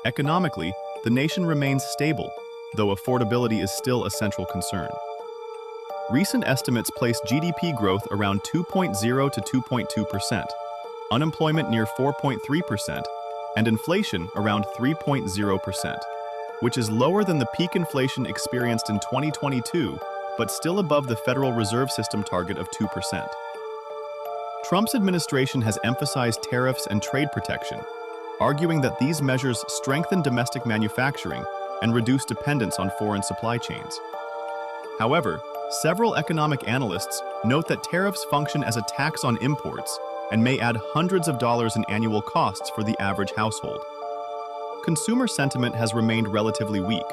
Economically, the nation remains stable, though affordability is still a central concern. Recent estimates place GDP growth around 2.0 to 2.2%, unemployment near 4.3%, and inflation around 3.0%, which is lower than the peak inflation experienced in 2022, but still above the Federal Reserve System target of 2%. Trump's administration has emphasized tariffs and trade protection, arguing that these measures strengthen domestic manufacturing and reduce dependence on foreign supply chains. However, several economic analysts note that tariffs function as a tax on imports and may add hundreds of dollars in annual costs for the average household. Consumer sentiment has remained relatively weak,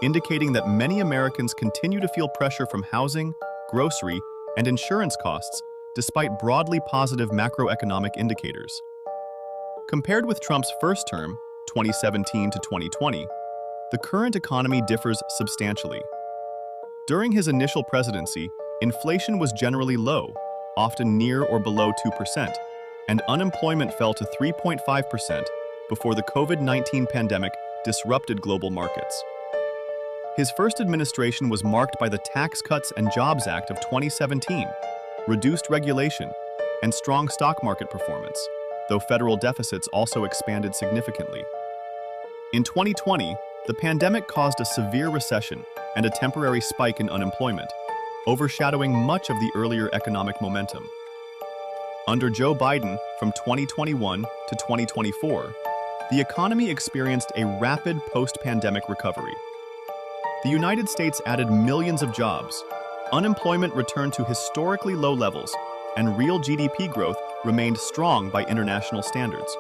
indicating that many Americans continue to feel pressure from housing, grocery, and insurance costs despite broadly positive macroeconomic indicators. Compared with Trump's first term, 2017 to 2020, the current economy differs substantially. During his initial presidency, inflation was generally low, often near or below 2%, and unemployment fell to 3.5% before the COVID-19 pandemic disrupted global markets. His first administration was marked by the Tax Cuts and Jobs Act of 2017, reduced regulation, and strong stock market performance, though federal deficits also expanded significantly. In 2020, the pandemic caused a severe recession and a temporary spike in unemployment, overshadowing much of the earlier economic momentum. Under Joe Biden, from 2021 to 2024, the economy experienced a rapid post-pandemic recovery. The United States added millions of jobs, unemployment returned to historically low levels, and real GDP growth remained strong by international standards.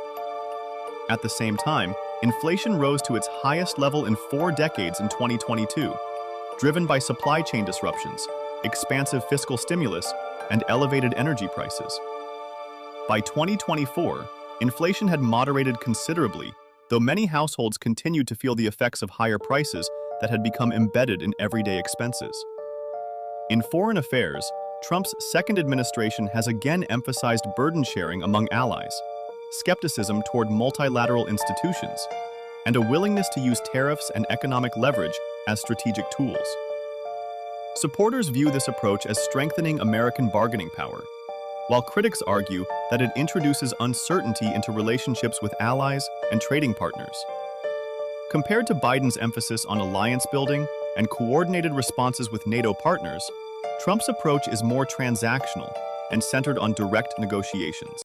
At the same time, inflation rose to its highest level in 4 decades in 2022, driven by supply chain disruptions, expansive fiscal stimulus, and elevated energy prices. By 2024, inflation had moderated considerably, though many households continued to feel the effects of higher prices that had become embedded in everyday expenses. In foreign affairs, Trump's second administration has again emphasized burden sharing among allies, skepticism toward multilateral institutions, and a willingness to use tariffs and economic leverage as strategic tools. Supporters view this approach as strengthening American bargaining power, while critics argue that it introduces uncertainty into relationships with allies and trading partners. Compared to Biden's emphasis on alliance building and coordinated responses with NATO partners, Trump's approach is more transactional and centered on direct negotiations.